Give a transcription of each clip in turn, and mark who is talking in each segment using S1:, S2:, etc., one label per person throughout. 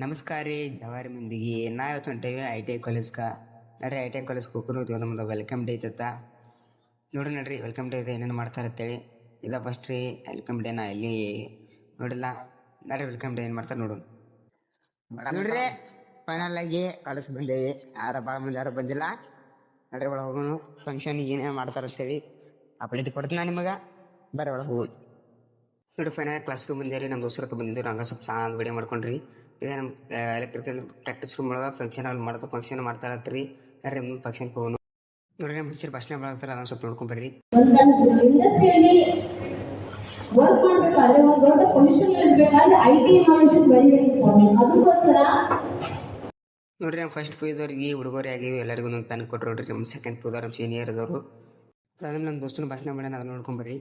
S1: ನಮಸ್ಕಾರ ರೀ ಜವಾರಿ ಮಂದಿಗೆ ನಾವತ್ತು ಹೊಂಟೇವಿ ITI ಕಾಲೇಜ್ಗೆ ನಡ್ರಿ ITI ಕಾಲೇಜ್ಗೆ ಹೋಗ್ಕೊಂಡು ನಮ್ದು ವೆಲ್ಕಮ್ ಡೇ ಐತತ್ತ ನೋಡ್ರಿ ವೆಲ್ಕಮ್ ಡೇ ಇದೆ ಏನೇನು ಮಾಡ್ತಾರೆ ಅಂತೇಳಿ ಇದು ಫಸ್ಟ್ ರೀ ವೆಲ್ಕಮ್ ಡೇನ ಎಲ್ಲಿ ನೋಡಿಲ್ಲ ನಡ್ರಿ ವೆಲ್ಕಮ್ ಡೇ ಏನು ಮಾಡ್ತಾರೆ ನೋಡೋಣ ನೋಡ್ರಿ ಫೈನಲ್ ಆಗಿ ಕಾಲೇಜ್ ಬಂದೇವಿ ಭಾಳ ಮಂದಿ ಯಾರು ಬಂದಿಲ್ಲ ನಡ್ರಿ ಒಳಗೆ ಹೋಗೋಣ ಫಂಕ್ಷನ್ ಏನೇನು ಮಾಡ್ತಾರೆ ಅಂತೇಳಿ ಅಪ್ಡೇಟ್ ಕೊಡ್ತೀನಿ ನಾನು ನಿಮಗೆ ಬರ್ರಿ ಒಳಗೆ ಹೋಗೋಣ ನೋಡಿ ಫೈನಲ್ ಕ್ಲಾಸ್ ರೂಮ್ ಬಂದೇರಿ ನಮ್ಮ ದೋಸ್ತರಕ್ಕೆ ಬಂದಿದ್ದು ಹಂಗೆ ಸ್ವಲ್ಪ ಸಾಂಗ್ ವಿಡಿಯೋ ಮಾಡ್ಕೊಂಡ್ರಿ ಇದೇ ನಮ್ಮ ಎಲೆಕ್ಟ್ರಿಕಲ್ ಪ್ರಾಕ್ಟೀಸ್ ರೂಮ್ ಒಳಗೆ ಫಂಕ್ಷನ್ ಅಲ್ಲಿ ಮಾಡೋದು ಫಂಕ್ಷನ್ ಮಾಡ್ತಾ ಇರತ್ತೀರಿ ಯಾರು ಮುಂದೆ ಫಂಕ್ಷನ್ಗೆ ಹೋಗೋಣ ನೋಡ್ರಿ ನಮ್ಮ ಹೆಸರು ಭಾಷಣ ಮಾಡ್ತಾರೆ ಅದನ್ನು ಸ್ವಲ್ಪ ನೋಡ್ಕೊಂಬರ್ರಿ
S2: ಇಂಡಸ್ಟ್ರಿಯಲ್ಲಿ ವರ್ಕ್ ಮಾಡಬೇಕಾದ್ರೆ ಒಂದು ದೊಡ್ಡ ಪೊಸಿಷನ್ ಇರಬೇಕಾದ್ರೆ IT knowledge is very very important. ಅದಕ್ಕೋಸ್ಕರ
S1: ನೋಡ್ರಿ ನಮ್ಮ ಫಸ್ಟ್ ಪೂದವ್ರಿಗೆ ಹುಡುಗರೇ ಆಗಿವಿ ಎಲ್ಲರಿಗೂ ಒಂದೊಂದು ಪೆನ್ ಕೊಟ್ಟರು ನೋಡ್ರಿ ನಮ್ಮ ಸೆಕೆಂಡ್ ಪೂದವ್ರು ನಮ್ಮ ಸೀನಿಯರ್ ಅದವರು ಅದಾದ್ಮೇಲೆ ನಮ್ಮ ದೋಸ್ತನ ಭಾಷಣ ಮಾಡ್ಯಾನ ಅದನ್ನು ನೋಡ್ಕೊಂಬರ್ರಿ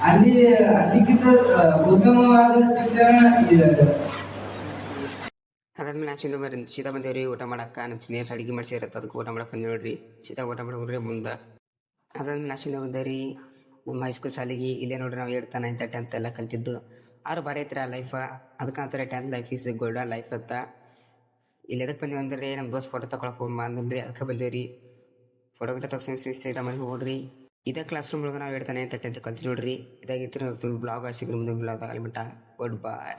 S3: ಅಲ್ಲಿ ಅಲ್ಲಿಗಿಂತ ಉತ್ತಮವಾದ ಶಿಕ್ಷಣ ಇದೆ.
S1: ಅದಾದ್ಮೇಲೆ ನಾನು ಚಿಂದ ಬರ್ರಿ ಸೀದಾ ಬಂದೇವ್ರಿ ಊಟ ಮಾಡಕ್ಕೆ ನಮ್ಮ ಸೀನಿಯರ್ಸ್ ಅಡುಗೆ ಮಾಡಿಸಿರತ್ತೆ ಅದಕ್ಕೆ ಊಟ ಮಾಡಕ್ಕೆ ಬಂದು ನೋಡ್ರಿ ಸೀದಾ ಊಟ ಮಾಡ್ಕೊಂಡ್ರಿ ಮುಂದೆ ಅದಾದ್ಮೇಲೆ ನಾನು ಚಿಂದ ಬಂದೇವ್ರಿ ನಮ್ಮ ಹೈಸ್ಕೂಲ್ ಶಾಲೆಗೆ ಇಲ್ಲೇ ನೋಡ್ರಿ ನಾವು 8th 9th 10th ಎಲ್ಲ ಕಲ್ತಿದ್ದು ಆರು ಬಾರಿ ಐತ್ರಿ ಆ ಲೈಫ ಅದಕ್ಕೆ ಅಂತಾರೆ 10th life is golden life ಅಂತ ಇಲ್ಲಿ ಎದಕ್ಕೆ ಬಂದೇವು ಅಂದ್ರೆ ನಮ್ಮ ದೋಸ್ತ್ ಫೋಟೋ ತಗೊಳಕ್ಕೆ ಹೋಗಿ ಬಂದ್ರಿ ಅದಕ್ಕೆ ಬಂದೇವ್ರಿ ಫೋಟೋ ಗಿಟ ತಗ್ಸಿ ಸೀದಾ ಮನೆಗೆ ಹೋಗ್ರಿ ಇದೇ ಕ್ಲಾಸ್ ರೂಮ್ ಒಳಗೆ ನಾವು 8th 9th 10th ಕಲ್ತು ನೋಡ್ರಿ ಇದಾಗಿತ್ತು ಬ್ಲಾಗ್ ಸಿಗ್ರಿ ಮುಂದೆ ಬ್ಲಾಗ್ ಆಗಲಿ ಮಟ್ಟ ಗುಡ್ ಬಾಯ್.